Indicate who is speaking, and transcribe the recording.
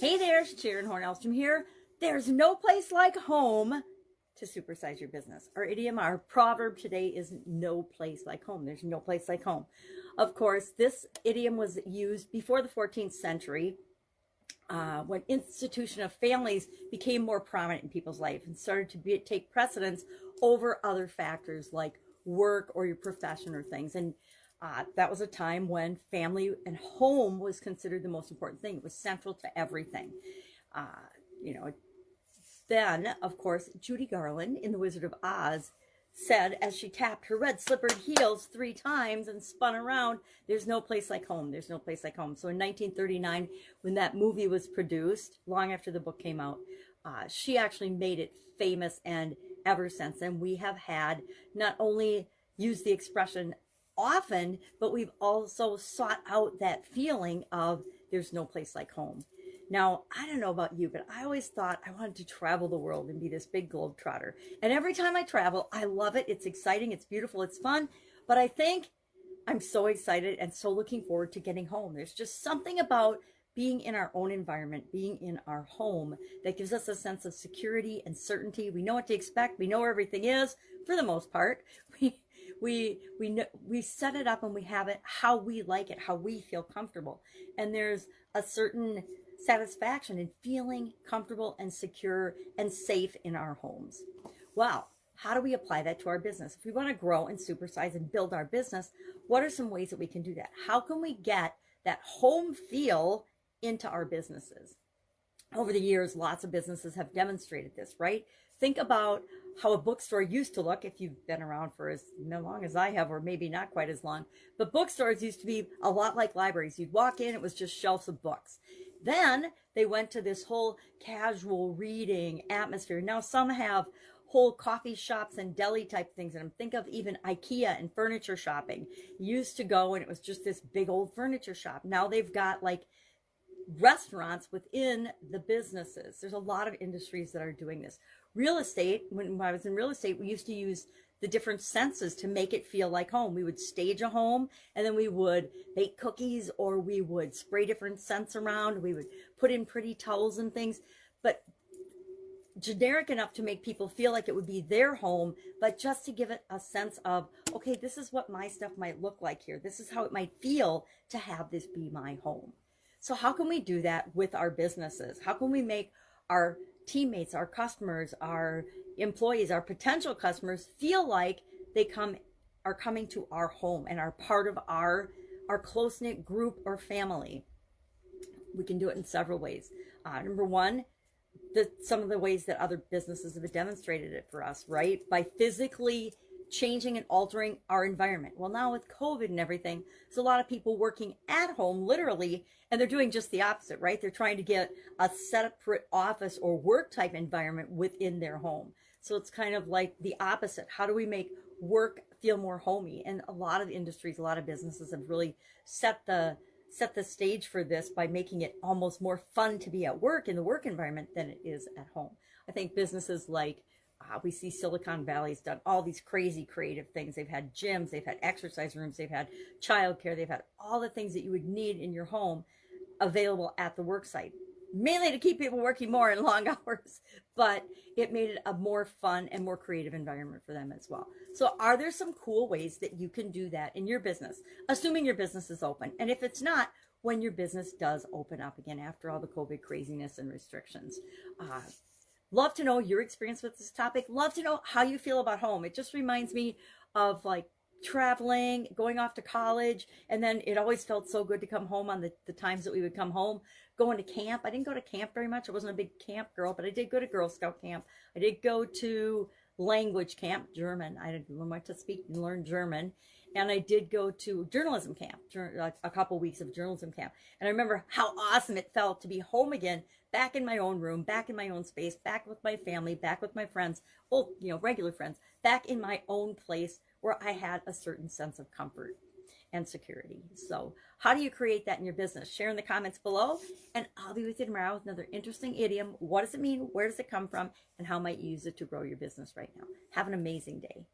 Speaker 1: Hey there, Sharon Horne-Ellstrom here. There's no place like home to supersize your business. Our idiom, our proverb today is no place like home. There's no place like home. Of course, this idiom was used before the 14th century when institution of families became more prominent in people's life and started to take precedence over other factors like work or your profession or things. And that was a time when family and home was considered the most important thing. It was central to everything. Then, of course, Judy Garland in The Wizard of Oz said as she tapped her red slippered heels 3 times and spun around, there's no place like home. There's no place like home. So in 1939, when that movie was produced, long after the book came out, she actually made it famous, and ever since then, we have had not only used the expression often, but we've also sought out that feeling of there's no place like home. Now, I don't know about you, but I always thought I wanted to travel the world and be this big globetrotter. And every time I travel, I love it. It's exciting. It's beautiful. It's fun. But I think I'm so excited and so looking forward to getting home. There's just something about being in our own environment, being in our home, that gives us a sense of security and certainty. We know what to expect. We know where everything is for the most part. We set it up and we have it how we like it, how we feel comfortable. And there's a certain satisfaction in feeling comfortable and secure and safe in our homes. Well, how do we apply that to our business? If we want to grow and supersize and build our business, what are some ways that we can do that? How can we get that home feel into our businesses? Over the years, lots of businesses have demonstrated this, right? Think about how a bookstore used to look if you've been around for as long as I have, or maybe not quite as long. But bookstores used to be a lot like libraries. You'd walk in, it was just shelves of books. Then they went to this whole casual reading atmosphere. Now some have whole coffee shops and deli type things. And think of even IKEA and furniture shopping. You used to go and it was just this big old furniture shop. Now they've got like restaurants within the businesses. There's a lot of industries that are doing this. Real estate, when I was in real estate, we used to use the different senses to make it feel like home. We would stage a home, and then we would bake cookies, or we would spray different scents around. We would put in pretty towels and things, but generic enough to make people feel like it would be their home, but just to give it a sense of, okay, this is what my stuff might look like here. This is how it might feel to have this be my home. So how can we do that with our businesses? How can we make our teammates, our customers, our employees, our potential customers feel like they are coming to our home and are part of our close-knit group or family? We can do it in several ways. Number one, some of the ways that other businesses have demonstrated it for us, right? By physically changing and altering our environment. Well, now with COVID and everything, there's a lot of people working at home, literally, and they're doing just the opposite, right? They're trying to get a separate office or work type environment within their home. So it's kind of like the opposite. How do we make work feel more homey? And a lot of industries, a lot of businesses have really set the stage for this by making it almost more fun to be at work in the work environment than it is at home. I think businesses like we see Silicon Valley's done all these crazy creative things. They've had gyms, they've had exercise rooms, they've had childcare, they've had all the things that you would need in your home available at the work site, mainly to keep people working more in long hours, but it made it a more fun and more creative environment for them as well. So are there some cool ways that you can do that in your business, assuming your business is open? And if it's not, when your business does open up again after all the COVID craziness and restrictions. Love to know your experience with this topic. Love to know how you feel about home. It just reminds me of like traveling, going off to college, and then it always felt so good to come home on the times that we would come home. Going to camp. I didn't go to camp very much. I wasn't a big camp girl, but I did go to Girl Scout camp. I did go to language camp, German. I went to speak and learn German. And I did go to journalism camp, a couple weeks of journalism camp. And I remember how awesome it felt to be home again, back in my own room, back in my own space, back with my family, back with my friends, well, regular friends, back in my own place where I had a certain sense of comfort and security. So how do you create that in your business? Share in the comments below, and I'll be with you tomorrow with another interesting idiom. What does it mean? Where does it come from? And how might you use it to grow your business right now? Have an amazing day.